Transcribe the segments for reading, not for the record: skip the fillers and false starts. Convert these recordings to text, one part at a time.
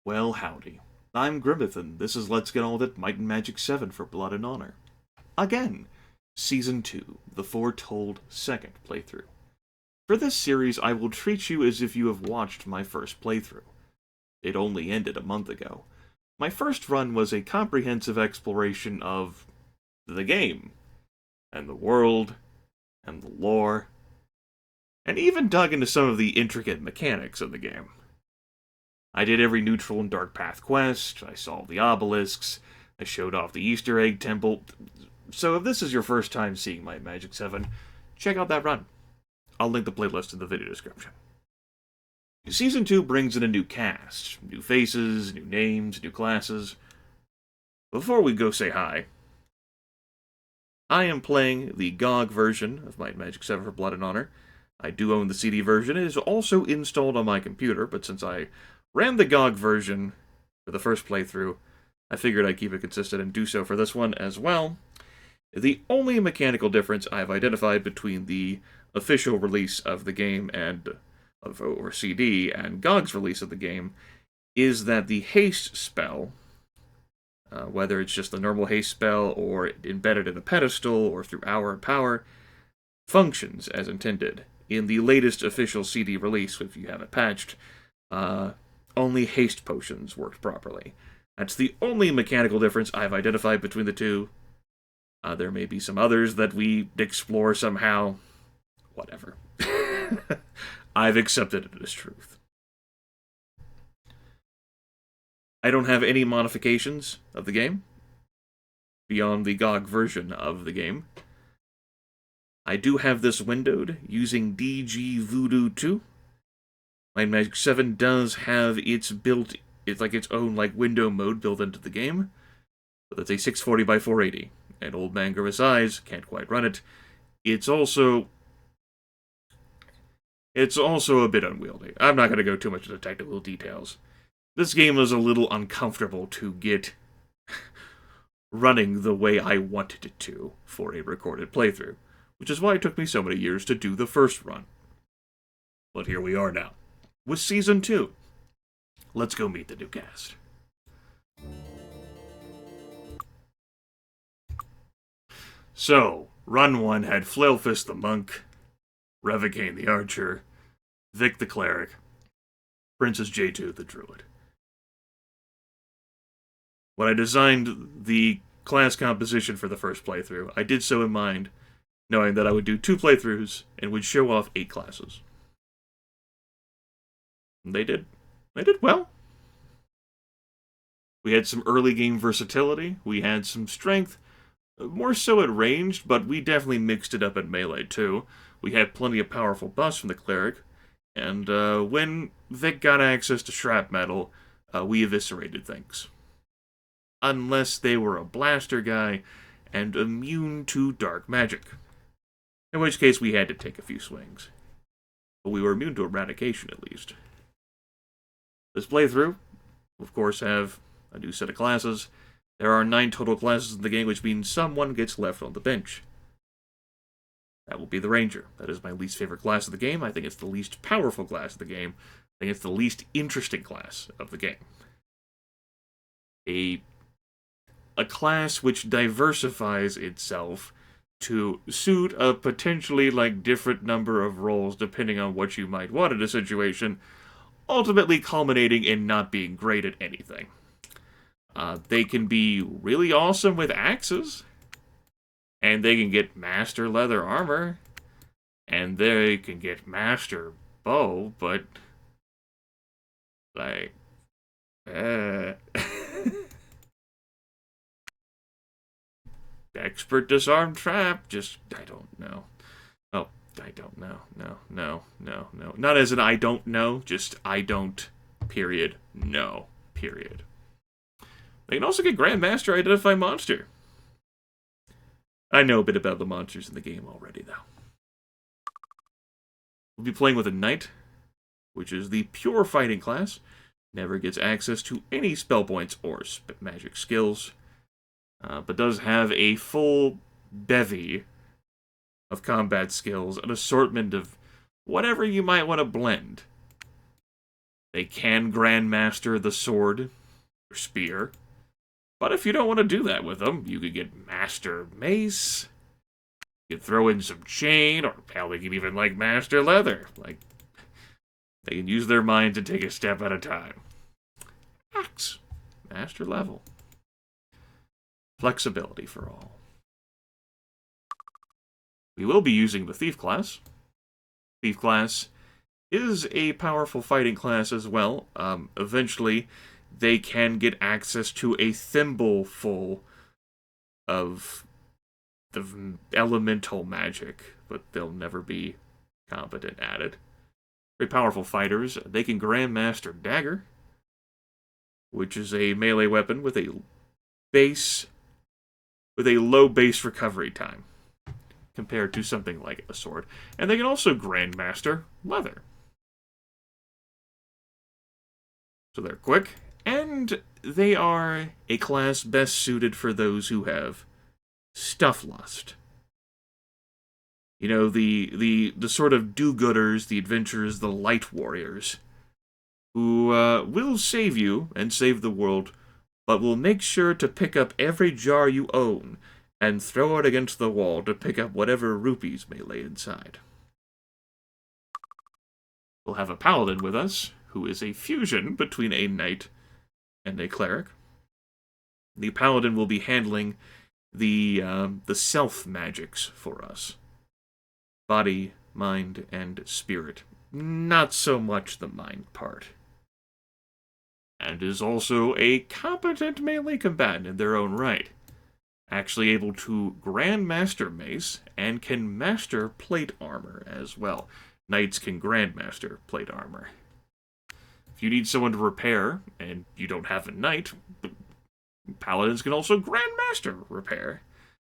Well, howdy. I'm Grimith, and this is Let's Get On With It Might and Magic 7 for Blood and Honor. Again, Season 2, the foretold second playthrough. For this series, I will treat you as if you have watched my first playthrough. It only ended a month ago. My first run was a comprehensive exploration of the game, and the world, and the lore, and even dug into some of the intricate mechanics of the game. I did every neutral and dark path quest, I solved the obelisks, I showed off the Easter egg temple. So if this is your first time seeing my Magic 7, check out that run. I'll link the playlist in the video description. Season 2 brings in a new cast, new faces, new names, new classes. Before we go say hi, I am playing the GOG version of Might and Magic 7 for Blood and Honor. I do own the CD version. It is also installed on my computer, but since I ran the GOG version for the first playthrough, I figured I'd keep it consistent and do so for this one as well. The only mechanical difference I've identified between the official release of the game and or CD and GOG's release of the game is that the haste spell, whether it's just the normal haste spell or embedded in a pedestal or through hour and power, functions as intended. In the latest official CD release, if you have it patched, only haste potions worked properly. That's the only mechanical difference I've identified between the two. There may be some others that we explore somehow. Whatever. I've accepted it as truth. I don't have any modifications of the game beyond the GOG version of the game. I do have this windowed using DG Voodoo 2. Might and Magic 7 does have its own window mode built into the game. But that's a 640 by 480, and Old Man Grimith's eyes can't quite run it. It's also a bit unwieldy. I'm not going to go too much into technical details. This game is a little uncomfortable to get running the way I wanted it to for a recorded playthrough, which is why it took me so many years to do the first run. But here we are now, with Season 2. Let's go meet the new cast. So, Run 1 had Flailfist the Monk, Revocane the Archer, Vic the Cleric, Princess J2 the Druid. When I designed the class composition for the first playthrough, I did so in mind, knowing that I would do 2 playthroughs and would show off 8 classes. And they did well. We had some early game versatility, we had some strength, more so at ranged, but we definitely mixed it up at melee too. We had plenty of powerful buffs from the cleric, and when Vic got access to shrapnel, we eviscerated things. Unless they were a blaster guy and immune to dark magic. In which case we had to take a few swings. But we were immune to eradication at least. This playthrough, of course, have a new set of classes. There are 9 total classes in the game, which means someone gets left on the bench. That will be the Ranger. That is my least favorite class of the game. I think it's the least powerful class of the game. I think it's the least interesting class of the game. A class which diversifies itself to suit a potentially different number of roles depending on what you might want in a situation, ultimately culminating in not being great at anything. They can be really awesome with axes, and they can get master leather armor, and they can get master bow, but expert disarm trap, I don't know. Oh, I don't know. No. Not as an I don't know, just I don't, period, no, period. They can also get Grandmaster Identify Monster. I know a bit about the monsters in the game already, though. We'll be playing with a Knight, which is the pure fighting class. Never gets access to any spell points or magic skills, but does have a full bevy of combat skills, an assortment of whatever you might want to blend. They can Grandmaster the sword or spear. But if you don't want to do that with them, you could get Master Mace. You could throw in some chain, or hell, they can even like Master Leather. Like, they can use their mind to take a step at a time. Axe. Master level. Flexibility for all. We will be using the Thief class. Thief class is a powerful fighting class as well. Eventually, they can get access to a thimble full of the elemental magic, but they'll never be competent at it. Very powerful fighters. They can Grandmaster Dagger, which is a melee weapon with a low base recovery time compared to something like a sword. And they can also Grandmaster Leather. So they're quick, and they are a class best suited for those who have stuff lust. You know, the sort of do-gooders, the adventurers, the light warriors, who will save you and save the world, but will make sure to pick up every jar you own and throw it against the wall to pick up whatever rupees may lay inside. We'll have a paladin with us, who is a fusion between a knight and a cleric. The paladin will be handling the self magics for us. Body, mind, and spirit. Not so much the mind part. And is also a competent melee combatant in their own right. Actually able to Grandmaster Mace, and can master plate armor as well. Knights can Grandmaster plate armor. If you need someone to repair, and you don't have a knight, paladins can also Grandmaster repair.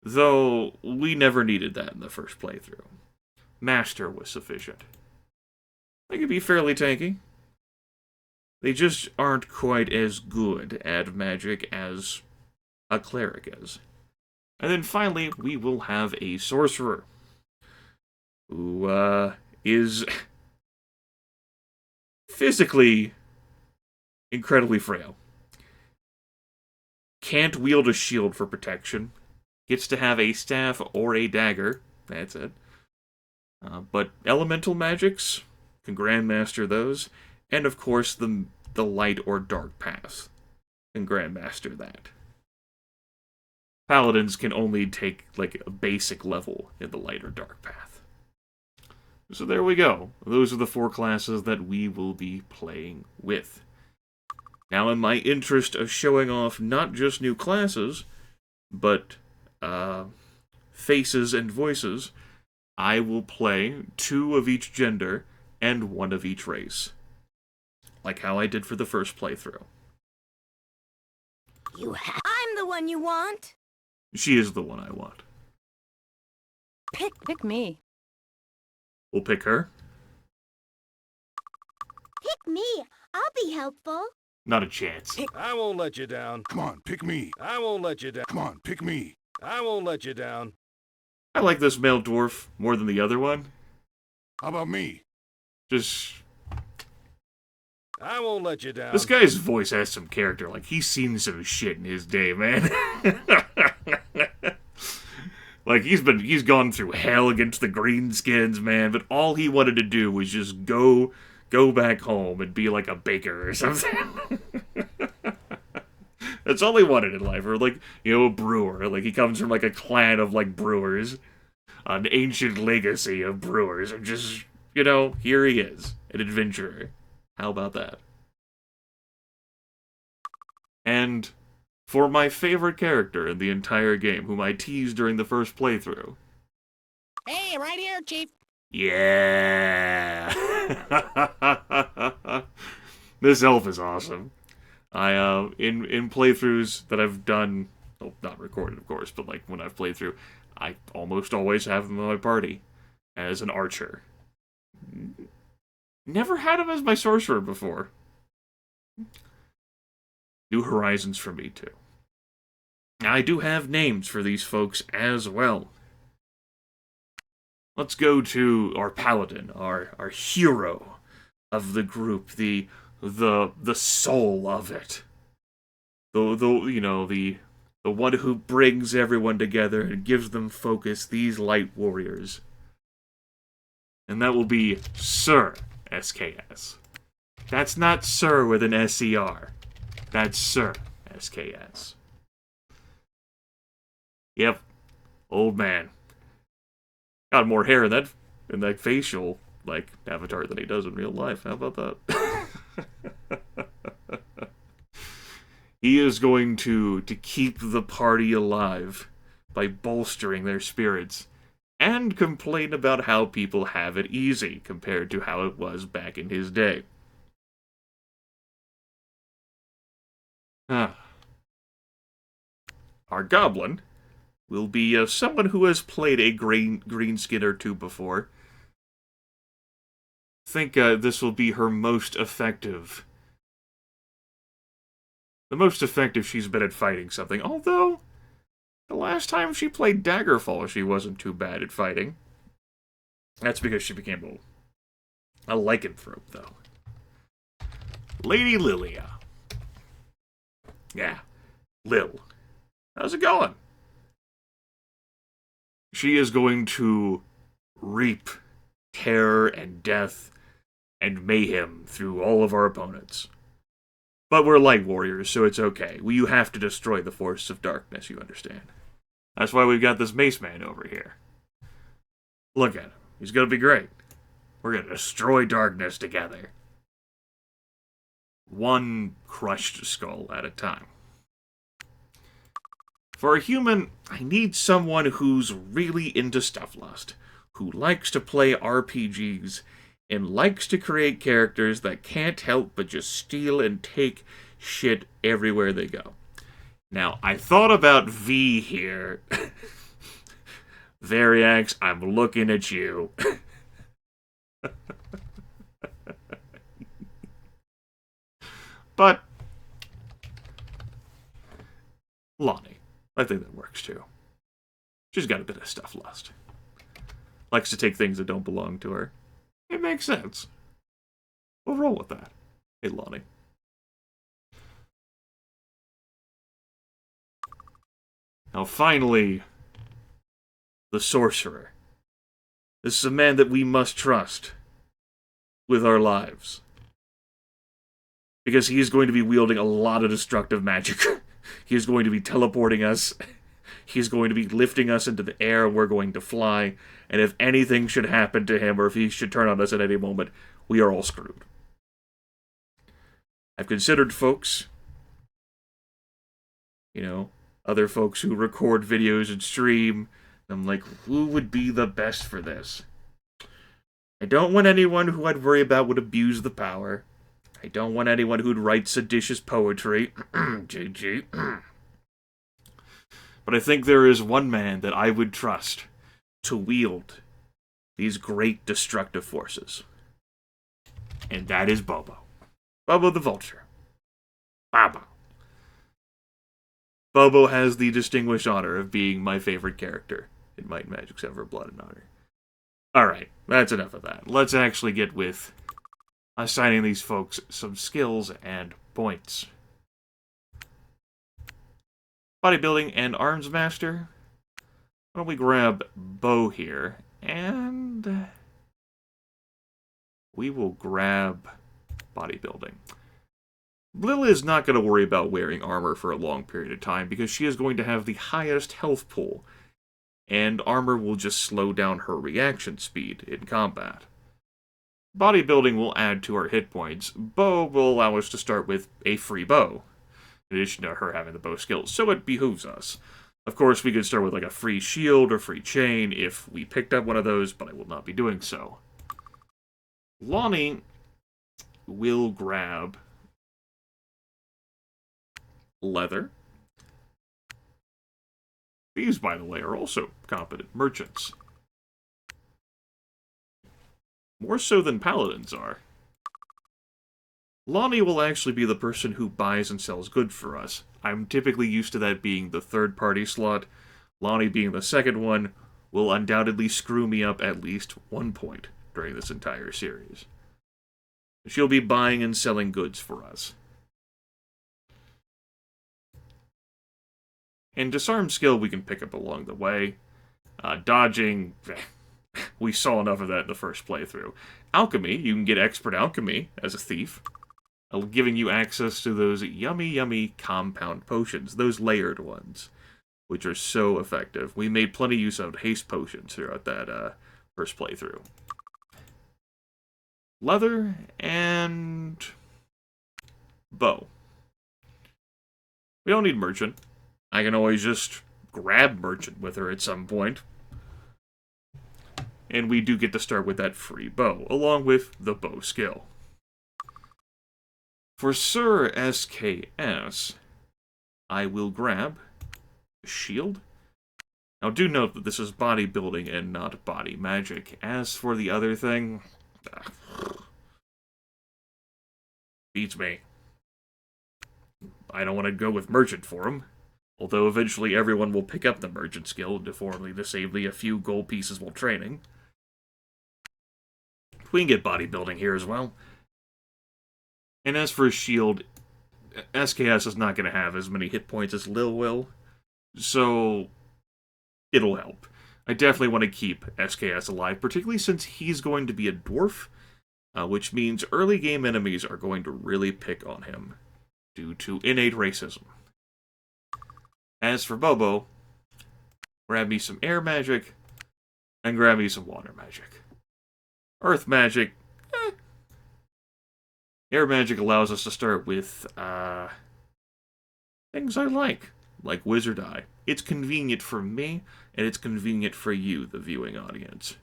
Though, we never needed that in the first playthrough. Master was sufficient. They can be fairly tanky. They just aren't quite as good at magic as a cleric is. And then finally, we will have a sorcerer, who is physically incredibly frail. Can't wield a shield for protection. Gets to have a staff or a dagger. That's it. But elemental magics, can Grandmaster those. And of course, the light or dark path, can Grandmaster that. Paladins can only take, like, a basic level in the light or dark path. So there we go. Those are the 4 classes that we will be playing with. Now, in my interest of showing off not just new classes, but faces and voices, I will play 2 of each gender and 1 of each race. Like how I did for the first playthrough. I'm the one you want. She is the one I want. Pick me. We'll pick her. Pick me. I'll be helpful. Not a chance. I won't let you down. Come on, pick me. I won't let you down. Come on, pick me. I won't let you down. I like this male dwarf more than the other one. How about me? Just... I won't let you down. This guy's voice has some character. Like, he's seen some shit in his day, man. Like, he's gone through hell against the greenskins, man, but all he wanted to do was just go back home and be like a baker or something. That's all he wanted in life. Or, like, you know, a brewer. Like, he comes from, like, a clan of, like, brewers. An ancient legacy of brewers. And just, you know, here he is. An adventurer. How about that? And for my favorite character in the entire game, whom I teased during the first playthrough. Hey, right here, Chief. Yeah! This elf is awesome. I, in playthroughs that I've done, well, not recorded, of course, but, like, when I've played through, I almost always have him in my party as an archer. Never had him as my sorcerer before. New horizons for me, too. I do have names for these folks as well. Let's go to our paladin, our hero of the group, the the soul of it. The one who brings everyone together and gives them focus, these light warriors. And that will be Sir SKS. That's not Sir with an SER. That's Sir SKS. Yep. Old man. Got more hair in that facial, like, avatar than he does in real life. How about that? He is going to keep the party alive by bolstering their spirits and complain about how people have it easy compared to how it was back in his day. Our goblin will be someone who has played a green skin or two before. I think this will be her most effective. The most effective she's been at fighting something, although the last time she played Daggerfall, she wasn't too bad at fighting. That's because she became a lycanthrope, though. Lady Lilia. Yeah, Lil. How's it going? She is going to reap terror and death and mayhem through all of our opponents. But we're light warriors, so it's okay. You have to destroy the forces of darkness, you understand. That's why we've got this mace man over here. Look at him. He's gonna be great. We're gonna destroy darkness together. One crushed skull at a time. For a human, I need someone who's really into stuff lust, who likes to play RPGs, and likes to create characters that can't help but just steal and take shit everywhere they go. Now, I thought about V here. Variax, I'm looking at you. But Lonnie, I think that works too. She's got a bit of stuff lust. Likes to take things that don't belong to her. It makes sense. We'll roll with that. Hey, Lonnie. Now, finally, the sorcerer. This is a man that we must trust with our lives. Because he is going to be wielding a lot of destructive magic. He is going to be teleporting us. He's going to be lifting us into the air, and we're going to fly. And if anything should happen to him, or if he should turn on us at any moment, we are all screwed. I've considered folks, other folks who record videos and stream. I'm like, who would be the best for this? I don't want anyone who I'd worry about would abuse the power. I don't want anyone who'd write seditious poetry. GG. But I think there is one man that I would trust to wield these great destructive forces. And that is Bobo. Bobo the Vulture. Bobo. Bobo has the distinguished honor of being my favorite character in Might and Magic 7 for Blood and Honor. Alright, that's enough of that. Let's actually get with assigning these folks some skills and points. Bodybuilding and Arms Master. Why don't we grab Bo here, and we will grab Bodybuilding. Lil is not going to worry about wearing armor for a long period of time because she is going to have the highest health pool, and armor will just slow down her reaction speed in combat. Bodybuilding will add to her hit points. Bow will allow us to start with a free bow, in addition to her having the bow skills, so it behooves us. Of course, we could start with like a free shield or free chain if we picked up one of those, but I will not be doing so. Lonnie will grab leather. These, by the way, are also competent merchants. More so than paladins are. Lonnie will actually be the person who buys and sells goods for us. I'm typically used to that being the third-party slot. Lonnie being the second one will undoubtedly screw me up at least 1 point during this entire series. She'll be buying and selling goods for us. And disarm skill we can pick up along the way. Dodging, we saw enough of that in the first playthrough. Alchemy, you can get expert alchemy as a thief, giving you access to those yummy, yummy compound potions, those layered ones, which are so effective. We made plenty use of haste potions throughout that first playthrough. Leather and bow. We don't need merchant. I can always just grab merchant with her at some point. And we do get to start with that free bow, along with the bow skill. For Sir SKS, I will grab a shield. Now do note that this is bodybuilding and not body magic. As for the other thing, beats me. I don't want to go with merchant for him. Although eventually everyone will pick up the merchant skill to formally disable a few gold pieces while training. We can get bodybuilding here as well. And as for shield, SKS is not going to have as many hit points as Lil will, so it'll help. I definitely want to keep SKS alive, particularly since he's going to be a dwarf, which means early game enemies are going to really pick on him, due to innate racism. As for Bobo, grab me some air magic, and grab me some water magic. Earth magic, Air magic allows us to start with, things I like Wizard Eye. It's convenient for me, and it's convenient for you, the viewing audience.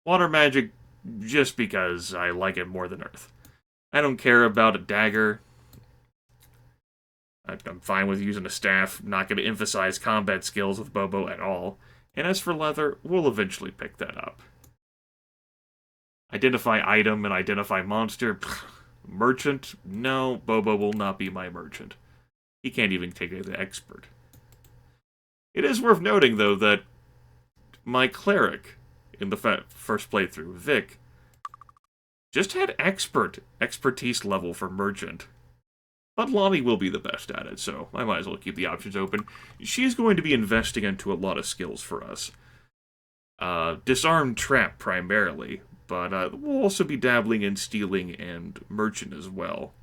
Water magic, just because I like it more than Earth. I don't care about a dagger. I'm fine with using a staff. Not going to emphasize combat skills with Bobo at all. And as for leather, we'll eventually pick that up. Identify item and identify monster. Merchant? No, Bobo will not be my merchant. He can't even take the expert. It is worth noting, though, that my cleric in the first playthrough, Vic, just had expertise level for merchant. But Lonnie will be the best at it, so I might as well keep the options open. She's going to be investing into a lot of skills for us. Disarm trap primarily, but we'll also be dabbling in stealing and merchant as well.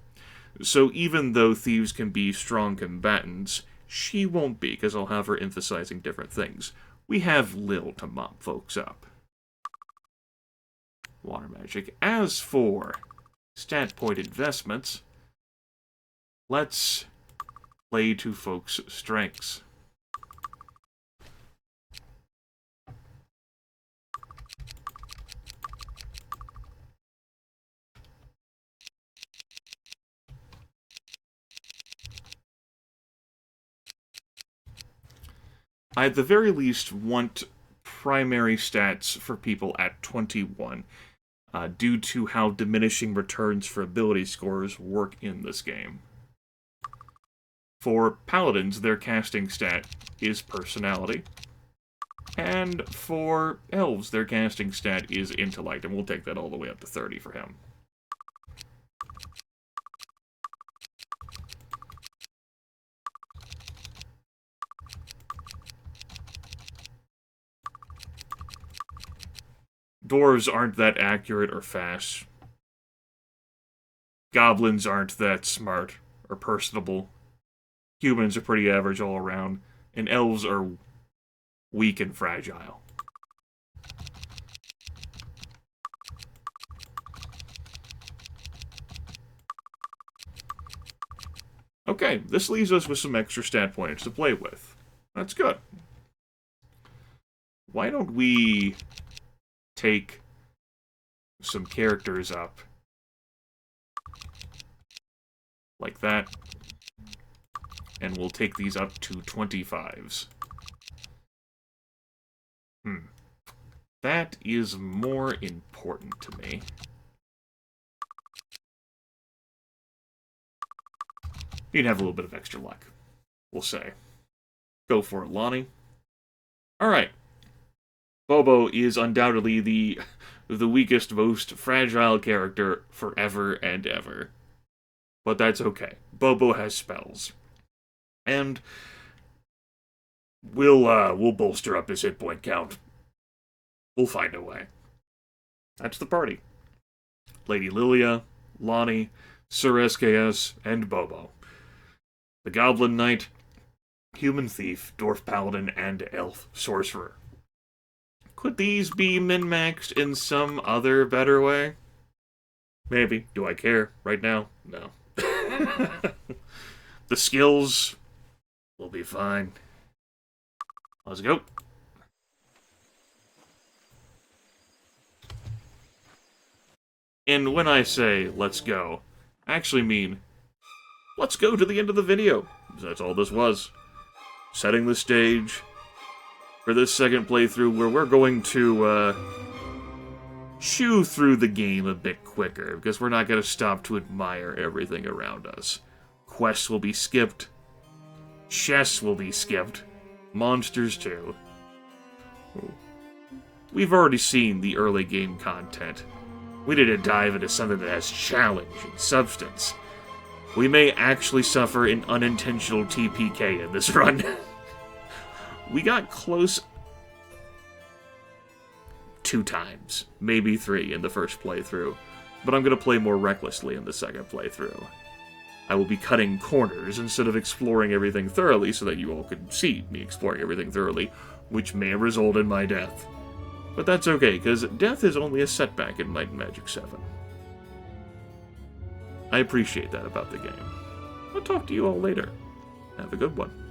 So even though thieves can be strong combatants, she won't be, because I'll have her emphasizing different things. We have Lil to mop folks up. Water magic. As for stat point investments, let's play to folks' strengths. I at the very least want primary stats for people at 21, due to how diminishing returns for ability scores work in this game. For paladins, their casting stat is personality. And for elves, their casting stat is intellect, and we'll take that all the way up to 30 for him. Dwarves aren't that accurate or fast. Goblins aren't that smart or personable. Humans are pretty average all around, and elves are weak and fragile. Okay, this leaves us with some extra stat points to play with. That's good. Why don't we take some characters up like that, and we'll take these up to 25s. That is more important to me. You'd have a little bit of extra luck, we'll say. Go for it, Lonnie. Alright. Bobo is undoubtedly the the weakest, most fragile character forever and ever. But that's okay. Bobo has spells. And we'll bolster up his hit point count. We'll find a way. That's the party. Lady Lilia, Lonnie, Sir SKS, and Bobo. The Goblin Knight, Human Thief, Dwarf Paladin, and Elf Sorcerer. Could these be min-maxed in some other better way? Maybe. Do I care right now? No. The skills will be fine. Let's go. And when I say, let's go, I actually mean, let's go to the end of the video. That's all this was. Setting the stage for this second playthrough where we're going to, chew through the game a bit quicker, because we're not going to stop to admire everything around us. Quests will be skipped. Chests will be skipped. Monsters, too. We've already seen the early game content. We need to dive into something that has challenge and substance. We may actually suffer an unintentional TPK in this run. We got close 2 times, maybe 3 in the first playthrough, but I'm going to play more recklessly in the second playthrough. I will be cutting corners instead of exploring everything thoroughly so that you all could see me exploring everything thoroughly, which may result in my death. But that's okay, because death is only a setback in Might and Magic 7. I appreciate that about the game. I'll talk to you all later. Have a good one.